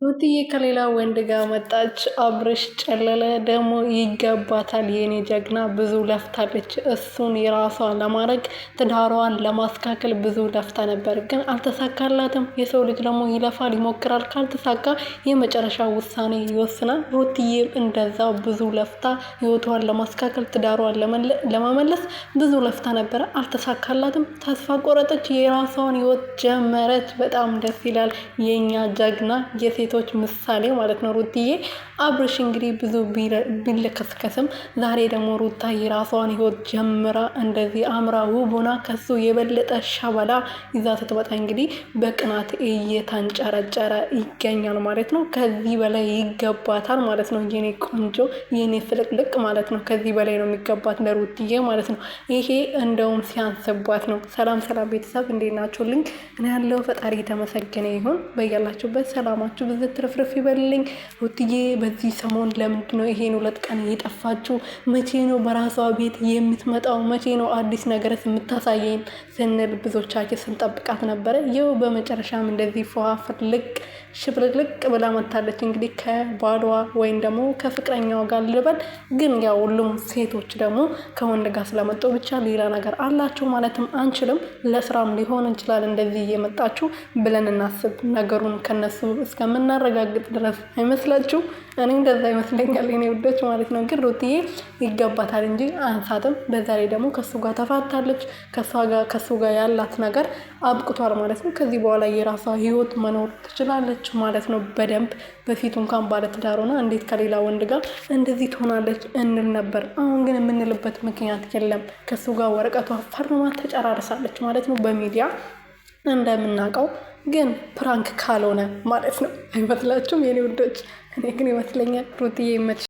ሩትዬ ከሌላ ወንድ ጋር መጣች። አብርሽ ጨለለ ደግሞ ይገባታል። የኔ ጀግና ብዙ ለፍታለች። እሱን የራሷ ለማድረግ ትዳሯን ለማስተካከል ብዙ ለፍታ ነበር፣ ግን አልተሳካላትም። የሰው ልጅ ደግሞ ይለፋል፣ ይሞክራል። ካልተሳካ የመጨረሻ ውሳኔ ይወስናል። ሩትዬ እንደዛው ብዙ ለፍታ ህይወቷን ለማስተካከል ትዳሯን ለመመለስ ብዙ ለፍታ ነበረ፣ አልተሳካላትም። ተስፋ ቆረጠች፣ የራሷን ህይወት ጀመረች። በጣም ደስ ይላል። የኛ ጀግና ሴቶች ምሳሌ ማለት ነው ሩትዬ። አብርሽ እንግዲህ ብዙ ቢለከስከስም ዛሬ ደግሞ ሩታ የራሷን ህይወት ጀምራ እንደዚህ አምራ ውቡና ከሱ የበለጠ ሸበላ ይዛ ስትመጣ እንግዲህ በቅናት እየተንጨረጨረ ይገኛል ማለት ነው። ከዚህ በላይ ይገባታል ማለት ነው። የኔ ቆንጆ የኔ ፍልቅልቅ ማለት ነው። ከዚህ በላይ ነው የሚገባት ለሩትዬ ማለት ነው። ይሄ እንደውም ሲያንስባት ነው። ሰላም ሰላም ቤተሰብ እንዴት ናችሁልኝ? እኔ ያለው ፈጣሪ የተመሰገነ ይሁን። በያላችሁበት ሰላማችሁ ብዙ ትርፍርፍ ይበልልኝ። ሩትዬ በዚህ ሰሞን ለምንድን ነው ይሄን 2 ቀን የጠፋችሁ? መቼ ነው በራሷ ቤት የምትመጣው? መቼ ነው አዲስ ነገርስ የምታሳየን? ስንል ብዙዎቻችን ስንጠብቃት ነበረ። ይኸው በመጨረሻም እንደዚህ ፍልቅ ሽብልቅልቅ ብላ መታለች። እንግዲህ ከባሏ ወይም ደግሞ ከፍቅረኛዋ ጋር ልበል፣ ግን ያው ሁሉም ሴቶች ደግሞ ከወንድ ጋር ስለመጡ ብቻ ሌላ ነገር አላቸው ማለትም አንችልም። ለስራም ሊሆን ይችላል እንደዚህ እየመጣችሁ ብለን እናስብ፣ ነገሩን ከነሱ እስከምናረጋግጥ ድረስ አይመስላችሁ? እኔ እንደዛ ይመስለኛል የኔ ውዶች ማለት ነው። ግን ሩትዬ ይገባታል እንጂ አንሳትም። በዛ ላይ ደግሞ ከሱ ጋር ተፋታለች። ከሱ ጋር ያላት ነገር አብቅቷል ማለት ነው። ከዚህ በኋላ የራሷ ህይወት መኖር ትችላለች ማለት ነው በደንብ። በፊቱ እንኳን ባለትዳር ሆና እንዴት ከሌላ ወንድ ጋር እንደዚህ ትሆናለች እንል ነበር። አሁን ግን የምንልበት ምክንያት የለም። ከሱ ጋር ወረቀቷ ፈርማ ተጨራርሳለች ማለት ነው በሚዲያ እንደምናውቀው። ግን ፕራንክ ካልሆነ ማለት ነው። አይመስላችሁም የኔ ውዶች? እኔ ግን ይመስለኛል። ሩትዬ